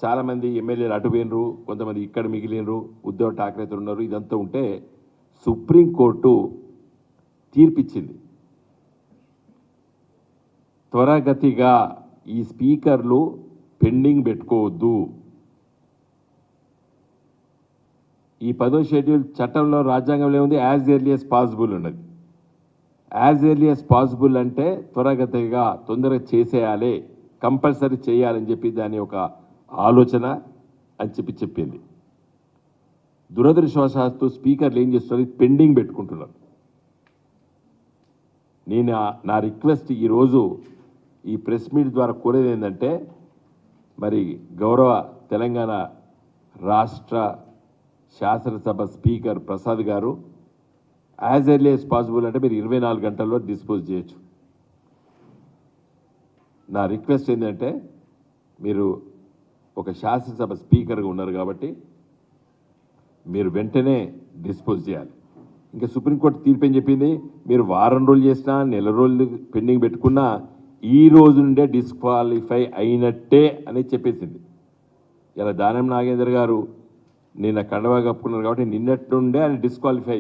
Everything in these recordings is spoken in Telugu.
చాలామంది ఎమ్మెల్యేలు అటు పోయినరు, కొంతమంది ఇక్కడ మిగిలినరు, ఉద్ధవ్ ఠాక్రేతో ఉన్నారు. ఇదంతా ఉంటే సుప్రీంకోర్టు తీర్పిచ్చింది. త్వరగతిగా ఈ స్పీకర్లు పెండింగ్ పెట్టుకోవద్దు. ఈ 10వ షెడ్యూల్ చట్టంలో రాజ్యాంగంలో ఏముంది? యాజ్ ఎర్లీ యాజ్ పాసిబుల్ ఉన్నది. యాజ్ ఎర్లీ యాజ్ పాసిబుల్ అంటే త్వరగతిగా తొందరగా చేసేయాలి, కంపల్సరీ చేయాలని చెప్పి దాని ఒక ఆలోచన అని చెప్పింది. దురదృష్టవశాత్తు స్పీకర్లు ఏం చేస్తున్నారు? పెండింగ్ పెట్టుకుంటున్నారు. నేను నా రిక్వెస్ట్ ఈరోజు ఈ ప్రెస్ మీట్ ద్వారా కోరేది ఏంటంటే, మరి గౌరవ తెలంగాణ రాష్ట్ర శాసనసభ స్పీకర్ ప్రసాద్ గారు యాజ్ ఎర్లీ యాజ్ పాసిబుల్ అంటే మీరు 24 గంటల్లో డిస్పోజ్ చేయొచ్చు. నా రిక్వెస్ట్ ఏంటంటే, మీరు ఒక శాసనసభ స్పీకర్గా ఉన్నారు కాబట్టి మీరు వెంటనే డిస్పోజ్ చేయాలి. ఇంకా సుప్రీంకోర్టు తీర్పు ఏం చెప్పింది? మీరు వారం రోజులు చేసినా, నెల రోజులు పెండింగ్ పెట్టుకున్నా ఈ రోజు నుండే డిస్క్వాలిఫై అయినట్టే అని చెప్పేసింది. ఇలా దానం నాగేందర్ గారు నిన్న కండవా కప్పుకున్నారు కాబట్టి నిన్నటి నుండే ఆయన డిస్క్వాలిఫై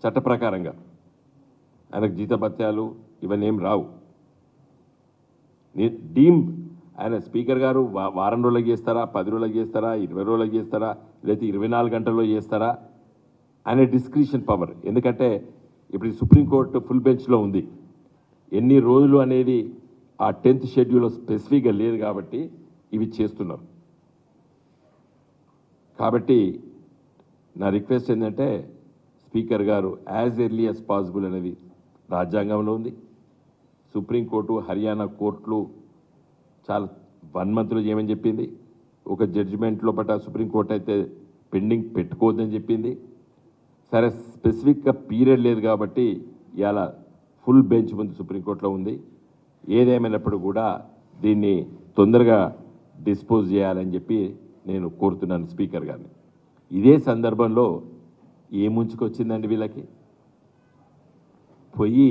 చట్ట ప్రకారంగా. ఆయనకు జీతభత్యాలు ఇవన్నీ ఏం రావు. డీమ్ ఆయన స్పీకర్ గారు వారం రోజులకు చేస్తారా, 10 రోజులకు చేస్తారా, 20 రోజులకు చేస్తారా, లేకపోతే 24 గంటల్లో చేస్తారా అనే డిస్క్రిషన్ పవర్. ఎందుకంటే ఇప్పుడు సుప్రీంకోర్టు ఫుల్ బెంచ్లో ఉంది. ఎన్ని రోజులు అనేది ఆ 10th షెడ్యూల్లో స్పెసిఫిక్గా లేదు కాబట్టి ఇవి చేస్తున్నారు. కాబట్టి నా రిక్వెస్ట్ ఏంటంటే, స్పీకర్ గారు యాజ్ ఎర్లీ యాజ్ పాసిబుల్ అనేది రాజ్యాంగంలో ఉంది. సుప్రీంకోర్టు, హర్యానా కోర్టులు చాలా 1 మంత్లో చేయమని చెప్పింది. ఒక జడ్జిమెంట్లో పట్ల సుప్రీంకోర్టు అయితే పెండింగ్ పెట్టుకోవద్దని చెప్పింది. సరే, స్పెసిఫిక్గా పీరియడ్ లేదు కాబట్టి ఇవాళ ఫుల్ బెంచ్ ముందు సుప్రీంకోర్టులో ఉంది. ఏదేమైనప్పుడు కూడా దీన్ని తొందరగా డిస్పోజ్ చేయాలని చెప్పి నేను కోరుతున్నాను స్పీకర్ గారిని. ఇదే సందర్భంలో ఏ ముంచుకొచ్చిందండి వీళ్ళకి? పోయి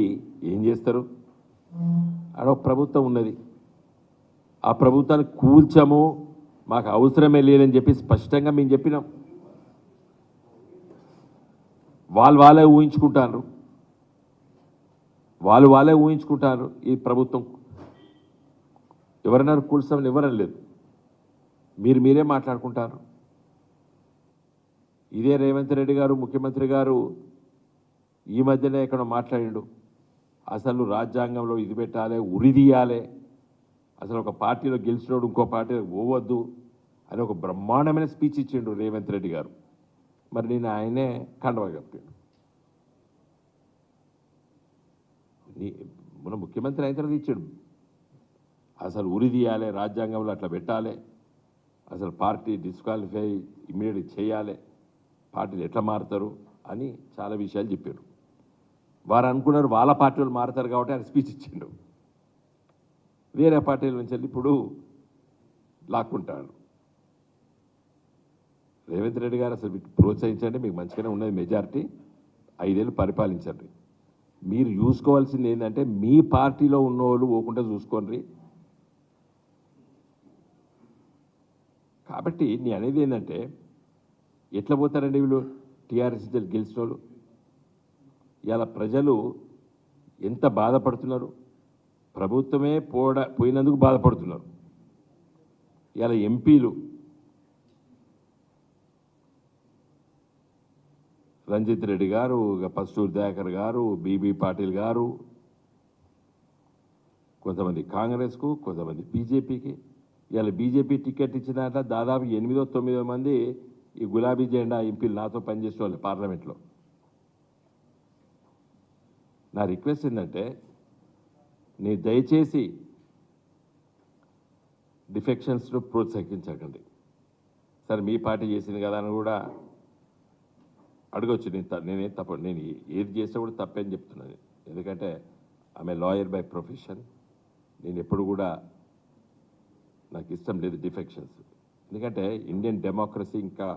ఏం చేస్తారు? ఆడ ఒక ప్రభుత్వం ఉన్నది, ఆ ప్రభుత్వాన్ని కూల్చము, మాకు అవసరమే లేదని చెప్పి స్పష్టంగా మేము చెప్పినాం. వాళ్ళే ఊహించుకుంటారు, వాళ్ళే ఊహించుకుంటారు. ఈ ప్రభుత్వం ఎవరన్నారు కూల్స్తామని? ఎవరని లేదు, మీరే మాట్లాడుకుంటారు. ఇదే రేవంత్ రెడ్డి గారు ముఖ్యమంత్రి గారు ఈ మధ్యనే ఇక్కడ మాట్లాడిండు, అసలు రాజ్యాంగంలో ఇది పెట్టాలి, ఉరిదీయాలి, అసలు ఒక పార్టీలో గెలిచినోడు ఇంకో పార్టీలో పోవద్దు అని ఒక బ్రహ్మాండమైన స్పీచ్ ఇచ్చిండు రేవంత్ రెడ్డి గారు. మరి నేను ఆయనే కండవా కప్పాను. మన ముఖ్యమంత్రి అయిన తర్వాత ఇచ్చాడు, అసలు ఉరి తీయాలి, రాజ్యాంగంలో అట్లా పెట్టాలి, అసలు పార్టీ డిస్క్వాలిఫై ఇమ్మీడియట్ చేయాలి, పార్టీలు ఎట్లా మారుతారు అని చాలా విషయాలు చెప్పారు. వారు అనుకున్నారు వాళ్ళ పార్టీలు మారుతారు కాబట్టి ఆయన స్పీచ్ ఇచ్చిండు. వేరే పార్టీల నుంచి వెళ్ళి ఇప్పుడు లాక్కుంటాడు. రేవంత్ రెడ్డి గారు అసలు మీకు ప్రోత్సహించండి, మీకు మంచిగానే ఉన్నది మెజారిటీ, 5 ఏళ్ళు పరిపాలించండి. మీరు చూసుకోవాల్సింది ఏంటంటే మీ పార్టీలో ఉన్న వాళ్ళు పోకుండా చూసుకోండి. కాబట్టి నేను అనేది ఏంటంటే, ఎట్లా పోతారండి వీళ్ళు టీఆర్ఎస్ గెలిచిన వాళ్ళు? ఇలా ప్రజలు ఎంత బాధపడుతున్నారు, ప్రభుత్వమే పోయినందుకు బాధపడుతున్నారు. ఇలా ఎంపీలు రంజిత్ రెడ్డి గారు, పస్తూర్ దయాకర్ గారు, బీబీ పాటిల్ గారు, కొంతమంది కాంగ్రెస్కు, కొంతమంది బీజేపీకి. ఇలా బీజేపీ టికెట్ ఇచ్చిన దాంట్లో దాదాపు 8-9 మంది ఈ గులాబీ జెండా ఎంపీలు నాతో పనిచేసే వాళ్ళు పార్లమెంట్లో. నా రిక్వెస్ట్ ఏంటంటే, మీరు దయచేసి డిఫెక్షన్స్ను ప్రోత్సహించకండి. సరే, మీ పార్టీ చేసింది కదా అని కూడా అడగొచ్చు. నేనేం తప్ప, నేను ఏది చేస్తే కూడా తప్పేం చెప్తున్నాను. ఎందుకంటే ఆమె లాయర్ బై ప్రొఫెషన్. నేను ఎప్పుడు కూడా నాకు ఇష్టం లేదు డిఫెక్షన్స్. ఎందుకంటే ఇండియన్ డెమోక్రసీ ఇంకా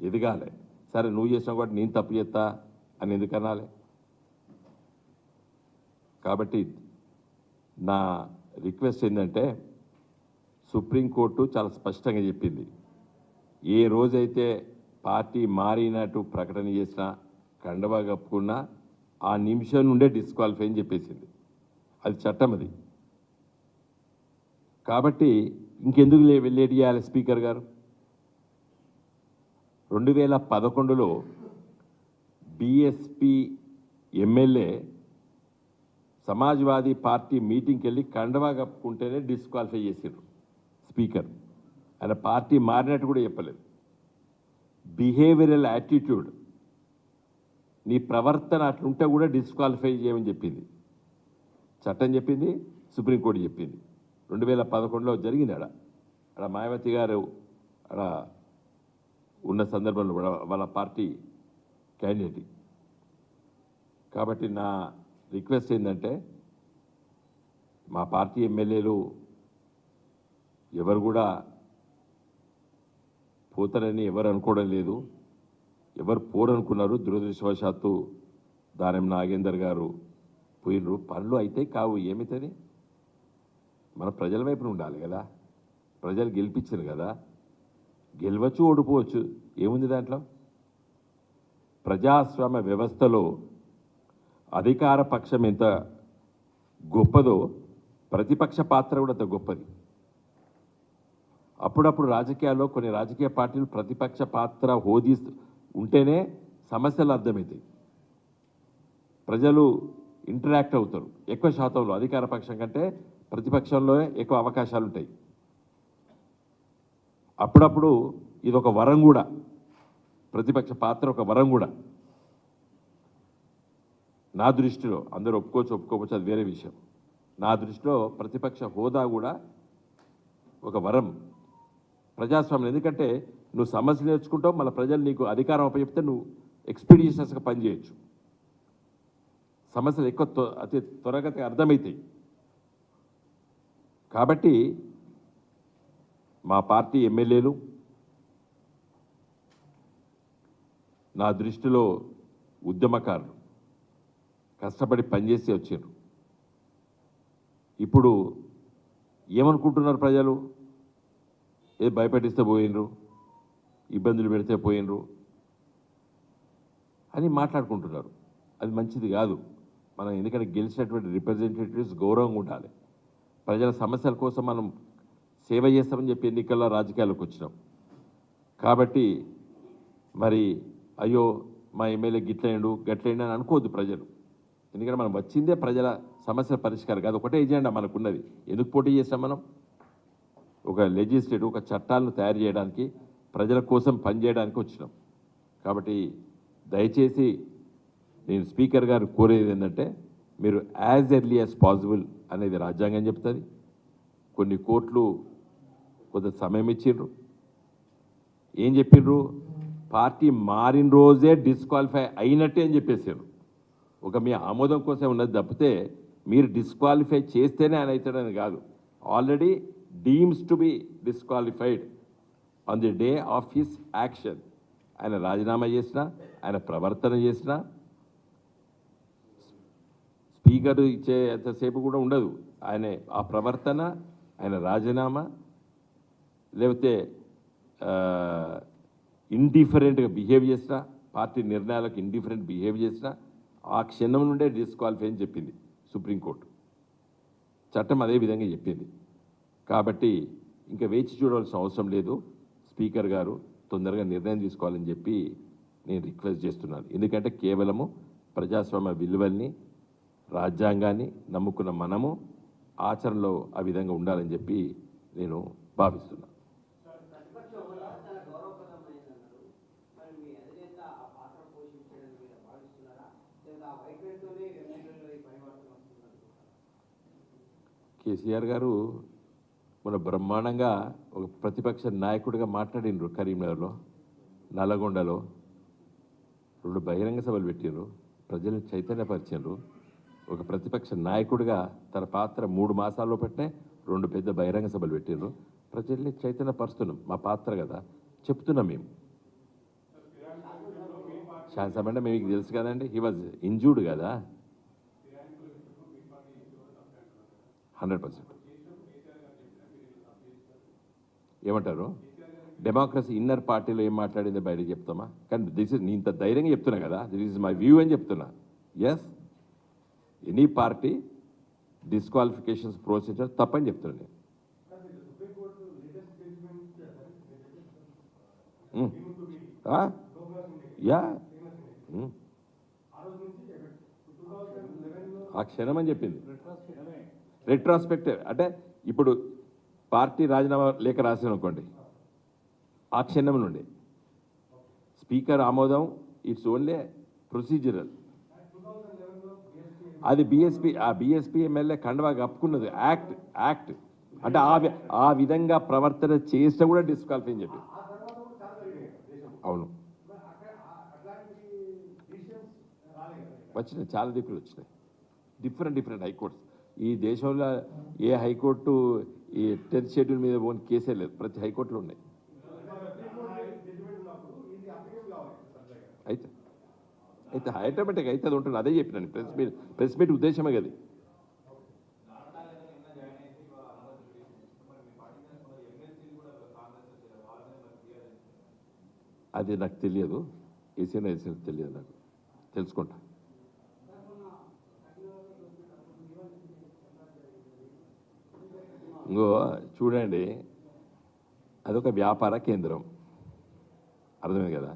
ఎదగాలి. సరే, నువ్వు చేసినా కూడా నేను తప్పు చేస్తా అని ఎందుకు అనాలి? కాబట్టి నా రిక్వెస్ట్ ఏంటంటే, సుప్రీంకోర్టు చాలా స్పష్టంగా చెప్పింది, ఏ రోజైతే పార్టీ మారినట్టు ప్రకటన చేసినా కండవా కప్పుకున్నా ఆ నిమిషం నుండే డిస్క్వాలిఫై అని చెప్పేసింది. అది చట్టం అది. కాబట్టి ఇంకెందుకు వెళ్ళేటి చేయాలి స్పీకర్ గారు? 2011లో బీఎస్పీ ఎమ్మెల్యే సమాజ్వాదీ పార్టీ మీటింగ్కి వెళ్ళి కండవా కప్పుకుంటేనే డిస్క్వాలిఫై చేసారు స్పీకర్. ఆయన పార్టీ మారినట్టు కూడా చెప్పలేదు. బిహేవియరల్ యాటిట్యూడ్, నీ ప్రవర్తన అట్లుంటే కూడా డిస్క్వాలిఫై చేయమని చెప్పింది చట్టం, చెప్పింది సుప్రీంకోర్టు చెప్పింది. 2011లో జరిగింది. అక్కడ మాయావతి గారు అక్కడ ఉన్న సందర్భంలో వాళ్ళ పార్టీ క్యాండిడేట్. కాబట్టి నా రిక్వెస్ట్ ఏంటంటే, మా పార్టీ ఎమ్మెల్యేలు ఎవరు కూడా పోతారని ఎవరు అనుకోవడం లేదు. ఎవరు పోరనుకున్నారు. దురదృష్టవశాత్తు దానం నాగేందర్ గారు పోయినరు. పనులు అయితే కావు, ఏమవుతుంది? మన ప్రజల వైపున ఉండాలి కదా. ప్రజలు గెలిపించారు కదా. గెలవచ్చు, ఓడిపోవచ్చు, ఏముంది దాంట్లో? ప్రజాస్వామ్య వ్యవస్థలో అధికార పక్షం ఎంత గొప్పదో ప్రతిపక్ష పాత్ర కూడా అంత గొప్పది. అప్పుడప్పుడు రాజకీయాల్లో కొన్ని రాజకీయ పార్టీలు ప్రతిపక్ష పాత్ర హోదీ ఉంటేనే సమస్యలు అర్థమవుతాయి, ప్రజలు ఇంటరాక్ట్ అవుతారు. ఎక్కువ శాతంలో అధికార పక్షం కంటే ప్రతిపక్షంలో ఎక్కువ అవకాశాలు ఉంటాయి. అప్పుడప్పుడు ఇది ఒక వరం కూడా, ప్రతిపక్ష పాత్ర ఒక వరం కూడా. నా దృష్టిలో, అందరూ ఒప్పుకోవచ్చు అది వేరే విషయం. నా దృష్టిలో ప్రతిపక్ష హోదా కూడా ఒక వరం ప్రజాస్వామ్యం. ఎందుకంటే నువ్వు సమస్యలు నేర్చుకుంటావు, మళ్ళీ ప్రజలు నీకు అధికారం అప్పచెప్తే నువ్వు ఎక్స్పీడిషియస్గా పనిచేయచ్చు. సమస్యలు ఎక్కువ అతి త్వరగతిగా అర్థమవుతాయి. కాబట్టి మా పార్టీ ఎమ్మెల్యేలు నా దృష్టిలో ఉద్యమకారులు, కష్టపడి పనిచేసి వచ్చారు. ఇప్పుడు ఏమనుకుంటున్నారు ప్రజలు? ఏది భయపెట్టిస్తే పోయినరు, ఇబ్బందులు పెడితే పోయినరు అని మాట్లాడుకుంటున్నారు. అది మంచిది కాదు. మనం ఎందుకంటే గెలిచినటువంటి రిప్రజెంటేటివ్స్ గౌరవంగా ఉండాలి. ప్రజల సమస్యల కోసం మనం సేవ చేస్తామని చెప్పి ఎన్నికల్లో రాజకీయాలకు వచ్చినాం. కాబట్టి మరి అయ్యో మా ఎమ్మెల్యే గిట్లైండు గట్లైండు అని అనుకోవద్దు ప్రజలు. ఎందుకంటే మనం వచ్చిందే ప్రజల సమస్యల పరిష్కారం కాదు, ఒకటే ఎజెండా మనకున్నది. ఎందుకు పోటీ చేస్తాం మనం? ఒక లెజిస్లేటివ్, ఒక చట్టాలను తయారు చేయడానికి, ప్రజల కోసం పనిచేయడానికి వచ్చినాం. కాబట్టి దయచేసి నేను స్పీకర్ గారు కోరేది ఏంటంటే, మీరు యాజ్ ఎర్లీ యాజ్ పాసిబుల్ అనేది రాజ్యాంగం చెప్తుంది. కొన్ని కోర్టులు కొంత సమయం ఇచ్చిండ్రు. ఏం చెప్పిండ్రు? పార్టీ మారిన రోజే డిస్క్వాలిఫై అయినట్టే అని చెప్పేసారు. ఒక మీ ఆమోదం కోసం ఉన్నది తప్పితే మీరు డిస్క్వాలిఫై చేస్తేనే ఆయన అవుతాడని కాదు. Already deems to be disqualified on the day of his action. ఆయన రాజీనామా చేసినా, ఆయన ప్రవర్తన చేసినా స్పీకర్ ఇచ్చేంతసేపు కూడా ఉండదు. ఆయన ఆ ప్రవర్తన, ఆయన రాజీనామా, లేకపోతే ఇండిఫరెంట్గా బిహేవ్ చేసినా, పార్టీ నిర్ణయాలకు ఇండిఫరెంట్ బిహేవ్ చేసినా ఆ క్షణం నుండే డిస్క్వాలిఫై అని చెప్పింది సుప్రీంకోర్టు. చట్టం అదే విధంగా చెప్పింది. కాబట్టి ఇంకా వేచి చూడవలసిన అవసరం లేదు. స్పీకర్ గారు తొందరగా నిర్ణయం తీసుకోవాలని చెప్పి నేను రిక్వెస్ట్ చేస్తున్నాను. ఎందుకంటే కేవలము ప్రజాస్వామ్య విలువల్ని, రాజ్యాంగాన్ని నమ్ముకున్న మనము ఆచరణలో ఆ విధంగా ఉండాలని చెప్పి నేను భావిస్తున్నాను. కేసీఆర్ గారు మన బ్రహ్మాండంగా ఒక ప్రతిపక్ష నాయకుడిగా మాట్లాడినరు. కరీంనగర్లో, నల్లగొండలో 2 బహిరంగ సభలు పెట్టినరు, ప్రజలను చైతన్యపరిచారు. ఒక ప్రతిపక్ష నాయకుడిగా తన పాత్ర 3 మాసాల్లో పెట్టే 2 పెద్ద బహిరంగ సభలు పెట్టినరు. ప్రజల్ని చైతన్యపరుస్తున్నాం, మా పాత్ర కదా చెప్తున్నాం. మేము శాసనసభ అంటే మీకు తెలుసు కదండి, హీ వాజ్ ఇంజూర్డ్ కదా 100%. ఏమంటారు డెమోక్రసీ ఇన్నర్ పార్టీలో ఏం మాట్లాడిందో బయటకు చెప్తామా? కానీ నేను ఇంత ధైర్యంగా చెప్తున్నా కదా, దిస్ ఇస్ మై వ్యూ అని చెప్తున్నా. Yes, any party disqualifications procedure తప్పని చెప్తున్నాను నేను. యా, ఆ క్షణం అని చెప్పింది. రెట్రాస్పెక్టివ్ అంటే ఇప్పుడు పార్టీ రాజీనామా లేఖ రాసిన అనుకోండి, ఆ క్షణం నుండి స్పీకర్ ఆమోదం ఇట్స్ ఓన్లీ ప్రొసీజరల్. అది బీఎస్పీ ఎమ్మెల్యే కండవా కప్పుకున్నది యాక్ట్ అంటే ఆ విధంగా ప్రవర్తన చేస్తే కూడా డిస్క్వాలిఫై అని చెప్పి. అవును, వచ్చినాయి, చాలా దిక్కులు వచ్చినాయి, డిఫరెంట్ హైకోర్ట్స్. ఈ దేశంలో ఏ హైకోర్టు ఈ 10th షెడ్యూల్ మీద పోని కేసే లేదు, ప్రతి హైకోర్టులో ఉన్నాయి. అయితే ఆటోమేటిక్గా అయితే అది ఉంటుంది. అదే చెప్పినాను, ప్రెస్ మీట్ ఉద్దేశమే కదా. అది నాకు తెలియదు, ఏసీనా తెలియదు, నాకు తెలుసుకుంటా. ఇంకో చూడండి, అదొక వ్యాపార కేంద్రం, అర్థమే కదా.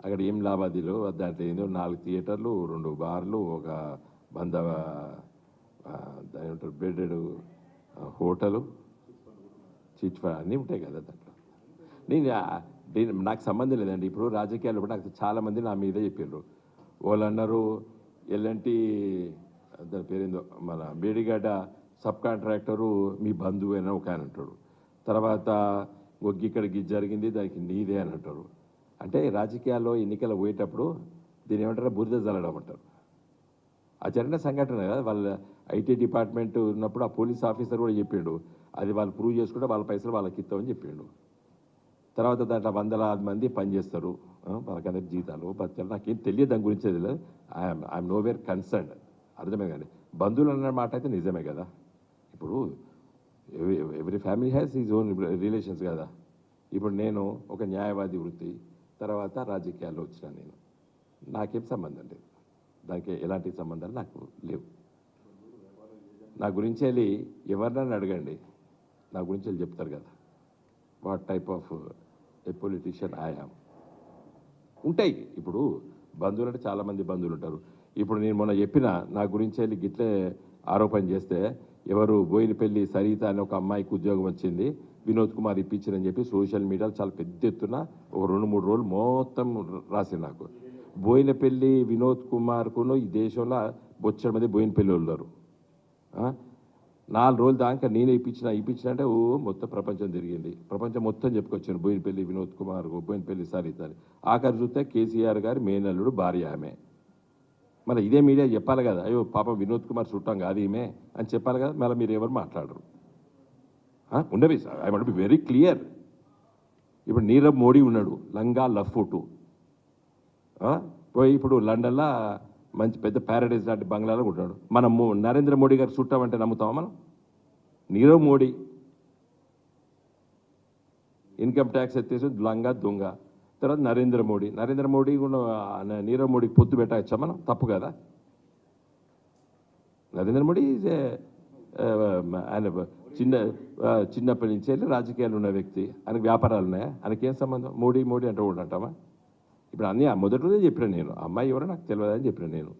అక్కడ ఏం లావాదేవీలు దాంట్లో ఏందో 4 థియేటర్లు, 2 బార్లు, ఒక దాని ఏమంటారు బెడెడ్ హోటలు, చిట్ ఫండ్ అన్నీ ఉంటాయి కదా దాంట్లో. నాకు సంబంధం లేదండి. ఇప్పుడు రాజకీయాలు కూడా నాకు చాలామంది నా మీదే చెప్పారు. వాళ్ళు అన్నారు ఎల్ఎన్టీ దాని పేరేందో మన బేడిగడ్డ సబ్ కాంట్రాక్టరు మీ బంధువు అని ఒక ఆయన అంటాడు. తర్వాత ఇక్కడికి జరిగింది దానికి నీదే అని అంటారు. అంటే రాజకీయాల్లో ఎన్నికలు పోయేటప్పుడు దీని ఏమంటారు బురద జల్లడం అంటారు. ఆ జరిగిన సంఘటన కదా, వాళ్ళ ఐటీ డిపార్ట్మెంట్ ఉన్నప్పుడు ఆ పోలీస్ ఆఫీసర్ కూడా చెప్పిండు, అది వాళ్ళు ప్రూవ్ చేసుకుంటే వాళ్ళ పైసలు వాళ్ళకి ఇస్తామని చెప్పిండు. తర్వాత దాంట్లో 100 మంది పనిచేస్తారు, వాళ్ళకందరికి జీతాలు బతకాలు. నాకేం తెలియదు దాని గురించి, తెలియదు. ఐఎమ్ నోవేర్ కన్సర్న్డ్, అర్థమే కానీ. బంధువులు అన్న మాట అయితే నిజమే కదా. ఇప్పుడు every family has is own relations కదా. ఇప్పుడు నేను ఒక న్యాయవాది వృత్తి తర్వాత రాజకీయాల్లో వచ్చిన నేను, నాకేం సంబంధం లేదు, దానికి ఎలాంటి సంబంధాలు నాకు లేవు. నా గురించి వెళ్ళి ఎవరినైనా అడగండి, నా గురించి వెళ్ళి చెప్తారు కదా what type of A politician I am. ఉంటాయి ఇప్పుడు బంధువులు అంటే చాలామంది బంధువులు ఉంటారు. ఇప్పుడు నేను మొన్న చెప్పిన నా గురించి వెళ్ళి గిట్లే ఆరోపణ చేస్తే, ఎవరు బోయినపల్లి సరిత అనే ఒక అమ్మాయికి ఉద్యోగం వచ్చింది, వినోద్ కుమార్ ఇప్పించిందని చెప్పి సోషల్ మీడియాలో చాలా పెద్ద ఎత్తున ఒక 2-3 రోజులు మొత్తం రాసింది నాకు. బోయినపల్లి వినోద్ కుమార్కును ఈ దేశంలో బొచ్చడి మంది బోయినపల్లి ఉన్నారు. 4 రోజులు దాకా నేనే ఇప్పించిన అంటే మొత్తం ప్రపంచం తిరిగింది, ప్రపంచం మొత్తం చెప్పుకొచ్చాను బోయినపల్లి వినోద్ కుమార్, బోయినపల్లి సరిత అని. ఆఖరి చూస్తే కేసీఆర్ గారి మేనల్లుడు భార్య ఆమె. మళ్ళీ ఇదే మీడియా చెప్పాలి కదా, అయ్యో పాపం వినోద్ కుమార్ చుట్టాం కాదు ఈమె అని చెప్పాలి కదా. మళ్ళీ మీరు ఎవరు మాట్లాడరు. ఉండవి sir, I want be very clear. ఇప్పుడు నీరవ్ మోడీ ఉన్నాడు, లంగా లఫోటు పోయి ఇప్పుడు లండన్లో మంచి పెద్ద ప్యారడైజ్ లాంటి బంగ్లాలో ఉంటాడు. మనం నరేంద్ర మోడీ గారు చుట్టామంటే నమ్ముతామా మనం? నీరవ్ మోడీ ఇన్కమ్ ట్యాక్స్ ఎత్తేసి లంగా దొంగ. తర్వాత నరేంద్ర మోడీ కూడా నీరవ్ మోడీకి పొత్తు పెట్టచ్చా మనం? తప్పు కదా. నరేంద్ర మోడీ ఆయన చిన్నప్పటి నుంచి వెళ్ళి రాజకీయాలు ఉన్న వ్యక్తి, ఆయనకు వ్యాపారాలు ఉన్నాయా? ఆయనకేం సంబంధం? మోడీ అంటే కూడా అంటామా? ఇప్పుడు అన్నీ మొదటి రోజే చెప్పాను నేను, అమ్మాయి ఎవరో నాకు తెలియదని చెప్పాను నేను.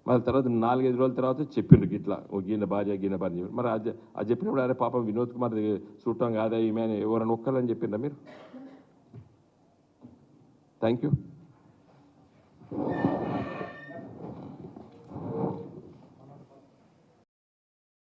మళ్ళీ తర్వాత 4-5 రోజుల తర్వాత చెప్పిండ్రు గిట్లా గీన భార్య చెప్పి. మరి అది చెప్పినప్పుడు అరే పాపం వినోద్ కుమార్ చూడటం కాదా ఈమె ఎవరైనా ఒక్కలని చెప్పిండ్రా మీరు? Thank you.